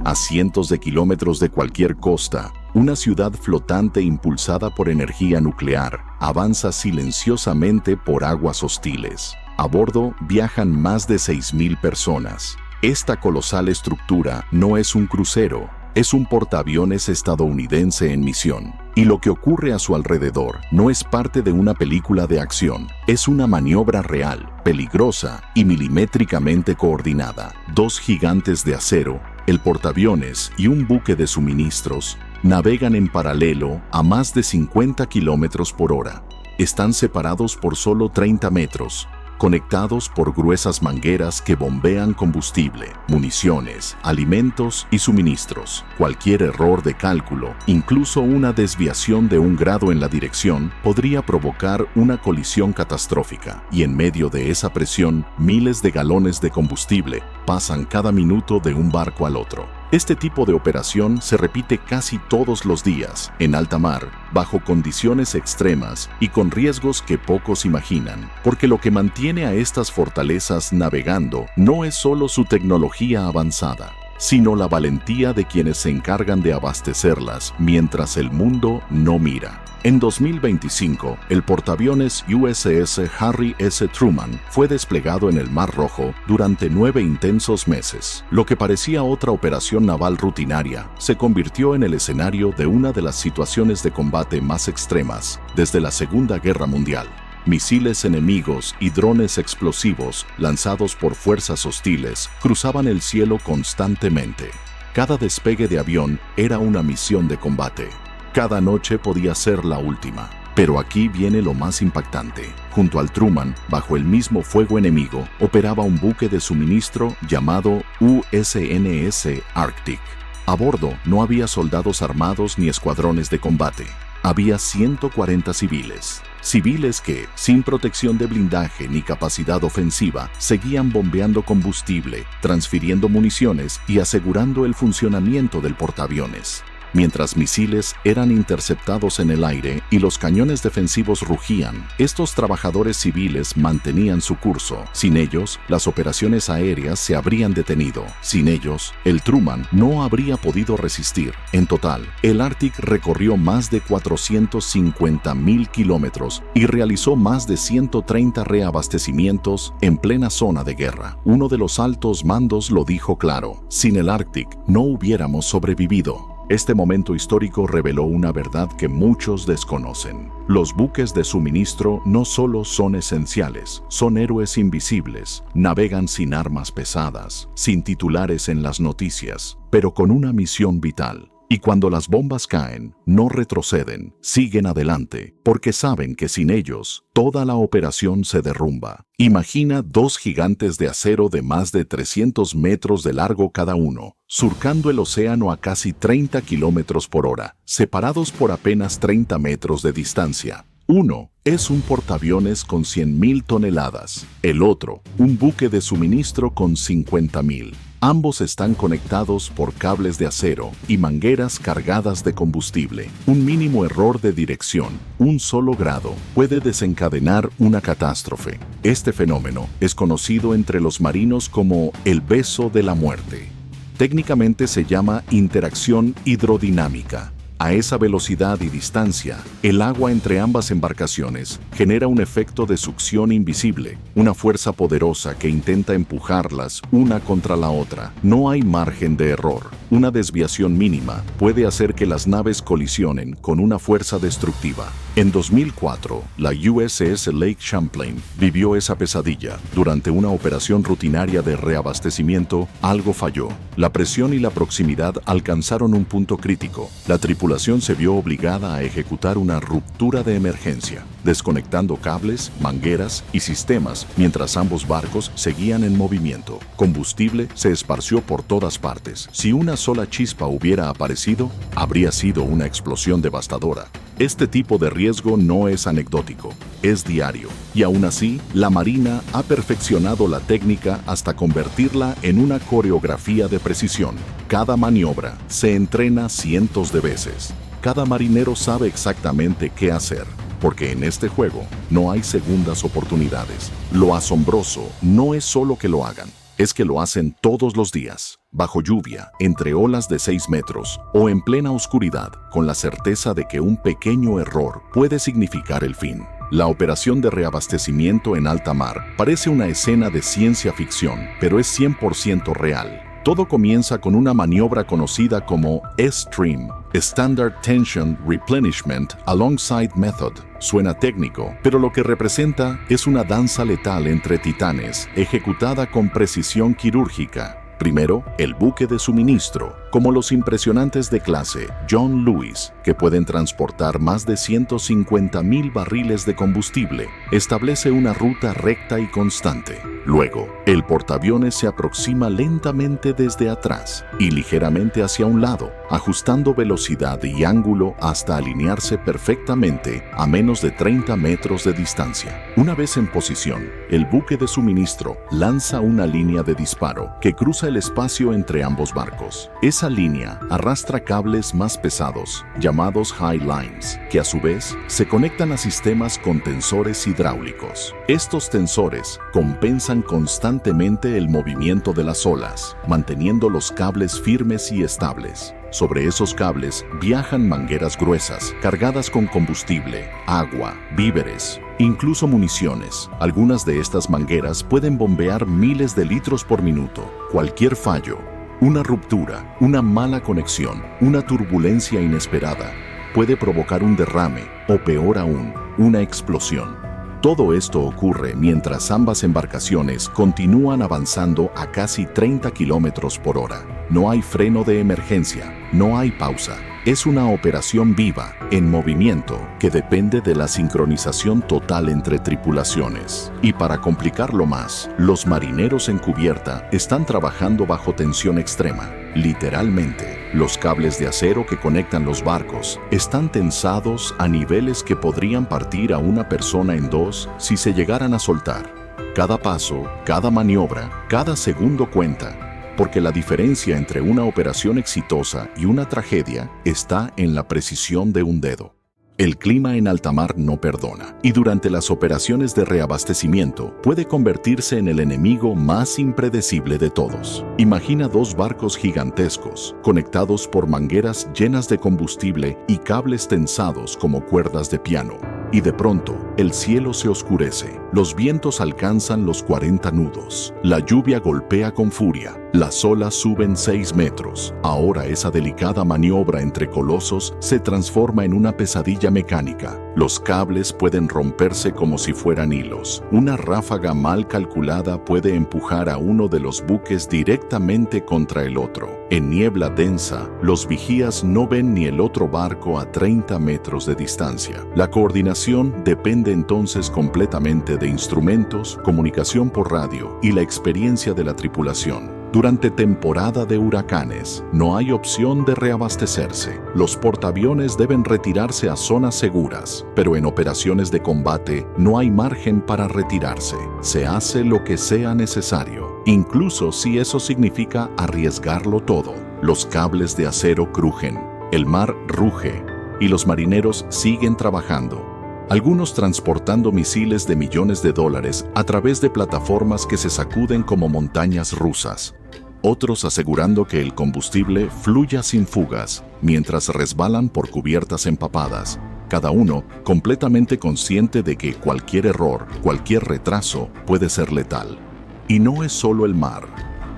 A cientos de kilómetros de cualquier costa, una ciudad flotante impulsada por energía nuclear avanza silenciosamente por aguas hostiles. A bordo viajan más de 6.000 personas. Esta colosal estructura no es un crucero, es un portaaviones estadounidense en misión. Y lo que ocurre a su alrededor no es parte de una película de acción, es una maniobra real, peligrosa y milimétricamente coordinada. Dos gigantes de acero, el portaaviones y un buque de suministros, navegan en paralelo a más de 50 kilómetros por hora. Están separados por solo 30 metros. Conectados por gruesas mangueras que bombean combustible, municiones, alimentos y suministros. Cualquier error de cálculo, incluso una desviación de 1 grado en la dirección, podría provocar una colisión catastrófica. Y en medio de esa presión, miles de galones de combustible pasan cada minuto de un barco al otro. Este tipo de operación se repite casi todos los días, en alta mar, bajo condiciones extremas y con riesgos que pocos imaginan, porque lo que mantiene a estas fortalezas navegando no es solo su tecnología avanzada, sino la valentía de quienes se encargan de abastecerlas mientras el mundo no mira. En 2025, el portaaviones USS Harry S. Truman fue desplegado en el Mar Rojo durante 9 intensos meses. Lo que parecía otra operación naval rutinaria se convirtió en el escenario de una de las situaciones de combate más extremas desde la Segunda Guerra Mundial. Misiles enemigos y drones explosivos lanzados por fuerzas hostiles cruzaban el cielo constantemente. Cada despegue de avión era una misión de combate. Cada noche podía ser la última. Pero aquí viene lo más impactante. Junto al Truman, bajo el mismo fuego enemigo, operaba un buque de suministro llamado USNS Arctic. A bordo no había soldados armados ni escuadrones de combate. Había 140 civiles. Civiles que, sin protección de blindaje ni capacidad ofensiva, seguían bombeando combustible, transfiriendo municiones y asegurando el funcionamiento del portaaviones. Mientras misiles eran interceptados en el aire y los cañones defensivos rugían, estos trabajadores civiles mantenían su curso. Sin ellos, las operaciones aéreas se habrían detenido. Sin ellos, el Truman no habría podido resistir. En total, el Arctic recorrió más de 450.000 kilómetros y realizó más de 130 reabastecimientos en plena zona de guerra. Uno de los altos mandos lo dijo claro: sin el Arctic no hubiéramos sobrevivido. Este momento histórico reveló una verdad que muchos desconocen. Los buques de suministro no solo son esenciales, son héroes invisibles, navegan sin armas pesadas, sin titulares en las noticias, pero con una misión vital. Y cuando las bombas caen, no retroceden, siguen adelante, porque saben que sin ellos, toda la operación se derrumba. Imagina dos gigantes de acero de más de 300 metros de largo cada uno, surcando el océano a casi 30 kilómetros por hora, separados por apenas 30 metros de distancia. Uno es un portaaviones con 100.000 toneladas, el otro, un buque de suministro con 50.000. Ambos están conectados por cables de acero y mangueras cargadas de combustible. Un mínimo error de dirección, un solo grado, puede desencadenar una catástrofe. Este fenómeno es conocido entre los marinos como el beso de la muerte. Técnicamente se llama interacción hidrodinámica. A esa velocidad y distancia, el agua entre ambas embarcaciones genera un efecto de succión invisible, una fuerza poderosa que intenta empujarlas una contra la otra. No hay margen de error. Una desviación mínima puede hacer que las naves colisionen con una fuerza destructiva. En 2004, la USS Lake Champlain vivió esa pesadilla. Durante una operación rutinaria de reabastecimiento, algo falló. La presión y la proximidad alcanzaron un punto crítico. La tripulación se vio obligada a ejecutar una ruptura de emergencia, desconectando cables, mangueras y sistemas mientras ambos barcos seguían en movimiento. Combustible se esparció por todas partes. Si una sola chispa hubiera aparecido, habría sido una explosión devastadora. Este tipo de riesgo no es anecdótico, es diario. Y aún así, la Marina ha perfeccionado la técnica hasta convertirla en una coreografía de precisión. Cada maniobra se entrena cientos de veces. Cada marinero sabe exactamente qué hacer, porque en este juego no hay segundas oportunidades. Lo asombroso no es solo que lo hagan, es que lo hacen todos los días, bajo lluvia, entre olas de 6 metros o en plena oscuridad, con la certeza de que un pequeño error puede significar el fin. La operación de reabastecimiento en alta mar parece una escena de ciencia ficción, pero es 100% real. Todo comienza con una maniobra conocida como S-Stream, Standard Tension Replenishment Alongside Method. Suena técnico, pero lo que representa es una danza letal entre titanes, ejecutada con precisión quirúrgica. Primero, el buque de suministro, como los impresionantes de clase John Lewis, que pueden transportar más de 150,000 barriles de combustible, establece una ruta recta y constante. Luego, el portaaviones se aproxima lentamente desde atrás y ligeramente hacia un lado, ajustando velocidad y ángulo hasta alinearse perfectamente a menos de 30 metros de distancia. Una vez en posición, el buque de suministro lanza una línea de disparo que cruza el espacio entre ambos barcos. Esa línea arrastra cables más pesados, llamados high lines, que a su vez se conectan a sistemas con tensores hidráulicos. Estos tensores compensan constantemente el movimiento de las olas, manteniendo los cables firmes y estables. Sobre esos cables viajan mangueras gruesas, cargadas con combustible, agua, víveres, incluso municiones. Algunas de estas mangueras pueden bombear miles de litros por minuto. Cualquier fallo, una ruptura, una mala conexión, una turbulencia inesperada, puede provocar un derrame o, peor aún, una explosión. Todo esto ocurre mientras ambas embarcaciones continúan avanzando a casi 30 kilómetros por hora. No hay freno de emergencia, no hay pausa. Es una operación viva, en movimiento, que depende de la sincronización total entre tripulaciones. Y para complicarlo más, los marineros en cubierta están trabajando bajo tensión extrema. Literalmente, los cables de acero que conectan los barcos están tensados a niveles que podrían partir a una persona en dos si se llegaran a soltar. Cada paso, cada maniobra, cada segundo cuenta, porque la diferencia entre una operación exitosa y una tragedia está en la precisión de un dedo. El clima en alta mar no perdona, y durante las operaciones de reabastecimiento puede convertirse en el enemigo más impredecible de todos. Imagina dos barcos gigantescos, conectados por mangueras llenas de combustible y cables tensados como cuerdas de piano. Y de pronto, el cielo se oscurece, los vientos alcanzan los 40 nudos, la lluvia golpea con furia, las olas suben 6 metros. Ahora esa delicada maniobra entre colosos se transforma en una pesadilla mecánica. Los cables pueden romperse como si fueran hilos. Una ráfaga mal calculada puede empujar a uno de los buques directamente contra el otro. En niebla densa, los vigías no ven ni el otro barco a 30 metros de distancia. La coordinación depende entonces completamente de instrumentos, comunicación por radio y la experiencia de la tripulación. Durante temporada de huracanes, no hay opción de reabastecerse. Los portaaviones deben retirarse a zonas seguras, pero en operaciones de combate no hay margen para retirarse. Se hace lo que sea necesario, incluso si eso significa arriesgarlo todo. Los cables de acero crujen, el mar ruge y los marineros siguen trabajando. Algunos transportando misiles de millones de dólares a través de plataformas que se sacuden como montañas rusas. Otros asegurando que el combustible fluya sin fugas mientras resbalan por cubiertas empapadas, cada uno completamente consciente de que cualquier error, cualquier retraso puede ser letal. Y no es solo el mar,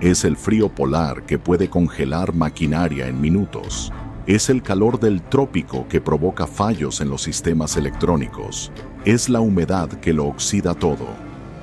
es el frío polar que puede congelar maquinaria en minutos. Es el calor del trópico que provoca fallos en los sistemas electrónicos. Es la humedad que lo oxida todo.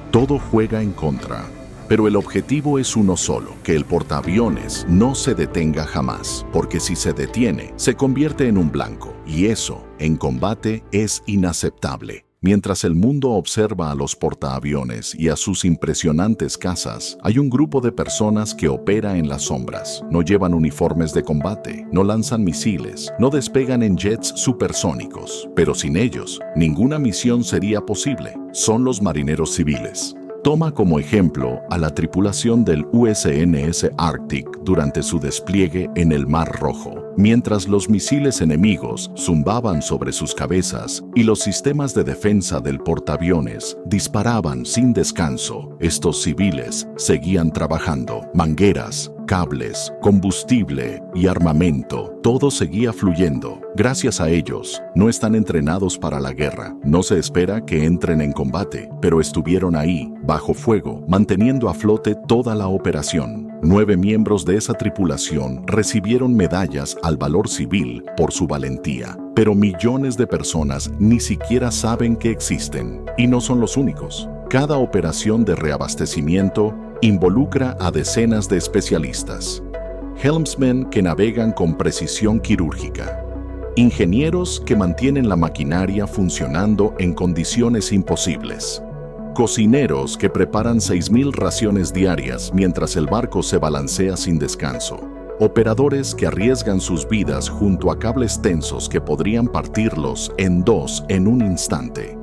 Todo juega en contra. Pero el objetivo es uno solo, que el portaaviones no se detenga jamás, porque si se detiene, se convierte en un blanco. Y eso, en combate, es inaceptable. Mientras el mundo observa a los portaaviones y a sus impresionantes cazas, hay un grupo de personas que opera en las sombras. No llevan uniformes de combate, no lanzan misiles, no despegan en jets supersónicos. Pero sin ellos, ninguna misión sería posible. Son los marineros civiles. Toma como ejemplo a la tripulación del USNS Arctic durante su despliegue en el Mar Rojo. Mientras los misiles enemigos zumbaban sobre sus cabezas y los sistemas de defensa del portaaviones disparaban sin descanso, estos civiles seguían trabajando. Mangueras, cables, combustible y armamento, todo seguía fluyendo. Gracias a ellos, no están entrenados para la guerra. No se espera que entren en combate, pero estuvieron ahí, bajo fuego, manteniendo a flote toda la operación. 9 miembros de esa tripulación recibieron medallas al valor civil por su valentía, pero millones de personas ni siquiera saben que existen. Y no son los únicos. Cada operación de reabastecimiento involucra a decenas de especialistas. Helmsmen que navegan con precisión quirúrgica. Ingenieros que mantienen la maquinaria funcionando en condiciones imposibles. Cocineros que preparan 6.000 raciones diarias mientras el barco se balancea sin descanso. Operadores que arriesgan sus vidas junto a cables tensos que podrían partirlos en dos en un instante.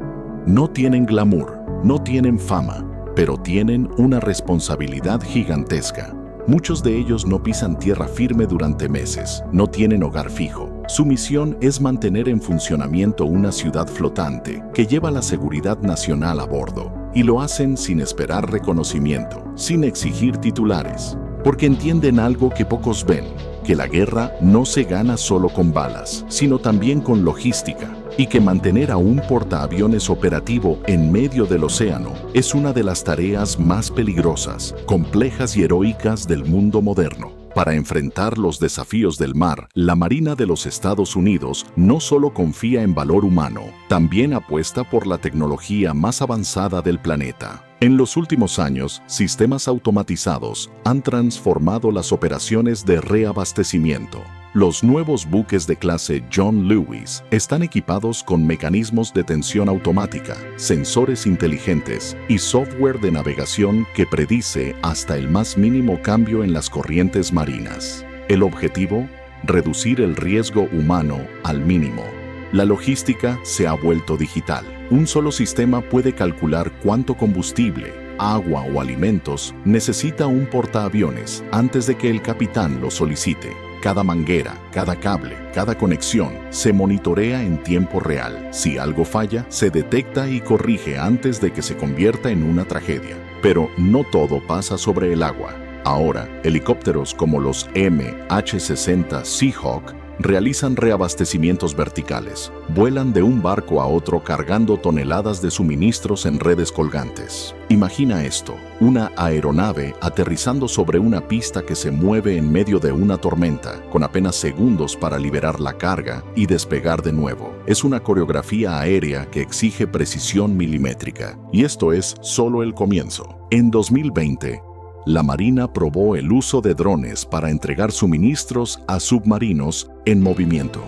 No tienen glamour, no tienen fama, pero tienen una responsabilidad gigantesca. Muchos de ellos no pisan tierra firme durante meses, no tienen hogar fijo. Su misión es mantener en funcionamiento una ciudad flotante que lleva la seguridad nacional a bordo, y lo hacen sin esperar reconocimiento, sin exigir titulares, porque entienden algo que pocos ven, que la guerra no se gana solo con balas, sino también con logística, y que mantener a un portaaviones operativo en medio del océano es una de las tareas más peligrosas, complejas y heroicas del mundo moderno. Para enfrentar los desafíos del mar, la Marina de los Estados Unidos no solo confía en valor humano, también apuesta por la tecnología más avanzada del planeta. En los últimos años, sistemas automatizados han transformado las operaciones de reabastecimiento. Los nuevos buques de clase John Lewis están equipados con mecanismos de tensión automática, sensores inteligentes y software de navegación que predice hasta el más mínimo cambio en las corrientes marinas. El objetivo: reducir el riesgo humano al mínimo. La logística se ha vuelto digital. Un solo sistema puede calcular cuánto combustible, agua o alimentos necesita un portaaviones antes de que el capitán lo solicite. Cada manguera, cada cable, cada conexión se monitorea en tiempo real. Si algo falla, se detecta y corrige antes de que se convierta en una tragedia. Pero no todo pasa sobre el agua. Ahora, helicópteros como los MH-60 Seahawk realizan reabastecimientos verticales. Vuelan de un barco a otro cargando toneladas de suministros en redes colgantes. Imagina esto: una aeronave aterrizando sobre una pista que se mueve en medio de una tormenta, con apenas segundos para liberar la carga y despegar de nuevo. Es una coreografía aérea que exige precisión milimétrica. Y esto es solo el comienzo. En 2020, la Marina probó el uso de drones para entregar suministros a submarinos en movimiento.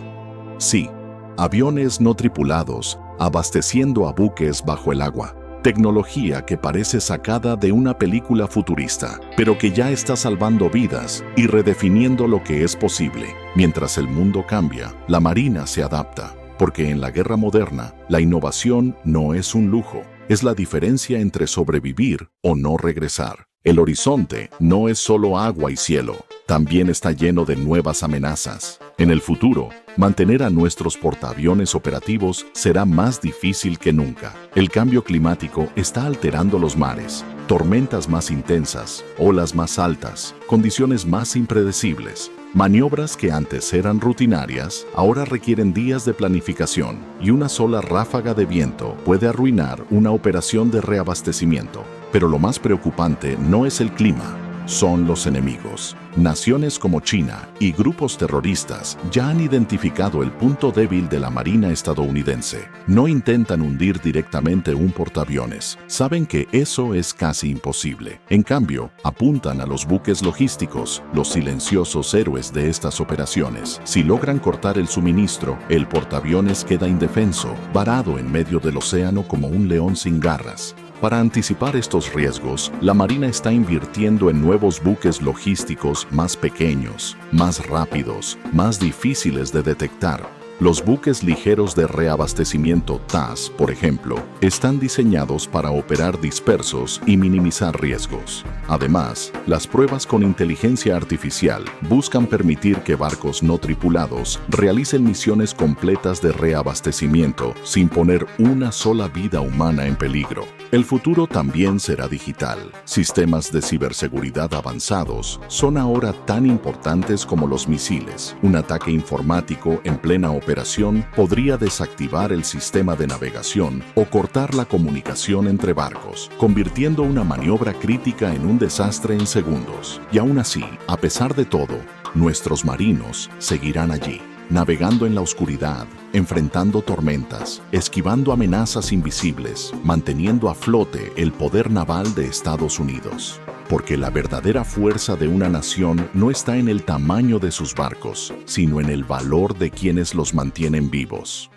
Sí, aviones no tripulados abasteciendo a buques bajo el agua. Tecnología que parece sacada de una película futurista, pero que ya está salvando vidas y redefiniendo lo que es posible. Mientras el mundo cambia, la Marina se adapta, porque en la guerra moderna, la innovación no es un lujo, es la diferencia entre sobrevivir o no regresar. El horizonte no es solo agua y cielo, también está lleno de nuevas amenazas. En el futuro, mantener a nuestros portaaviones operativos será más difícil que nunca. El cambio climático está alterando los mares, tormentas más intensas, olas más altas, condiciones más impredecibles. Maniobras que antes eran rutinarias, ahora requieren días de planificación, y una sola ráfaga de viento puede arruinar una operación de reabastecimiento. Pero lo más preocupante no es el clima, son los enemigos. Naciones como China y grupos terroristas ya han identificado el punto débil de la Marina estadounidense. No intentan hundir directamente un portaaviones. Saben que eso es casi imposible. En cambio, apuntan a los buques logísticos, los silenciosos héroes de estas operaciones. Si logran cortar el suministro, el portaaviones queda indefenso, varado en medio del océano como un león sin garras. Para anticipar estos riesgos, la Marina está invirtiendo en nuevos buques logísticos más pequeños, más rápidos, más difíciles de detectar. Los buques ligeros de reabastecimiento TAS, por ejemplo, están diseñados para operar dispersos y minimizar riesgos. Además, las pruebas con inteligencia artificial buscan permitir que barcos no tripulados realicen misiones completas de reabastecimiento sin poner una sola vida humana en peligro. El futuro también será digital. Sistemas de ciberseguridad avanzados son ahora tan importantes como los misiles. Un ataque informático en plena operación podría desactivar el sistema de navegación o cortar la comunicación entre barcos, convirtiendo una maniobra crítica en un desastre en segundos. Y aún así, a pesar de todo, nuestros marinos seguirán allí, navegando en la oscuridad, enfrentando tormentas, esquivando amenazas invisibles, manteniendo a flote el poder naval de Estados Unidos. Porque la verdadera fuerza de una nación no está en el tamaño de sus barcos, sino en el valor de quienes los mantienen vivos.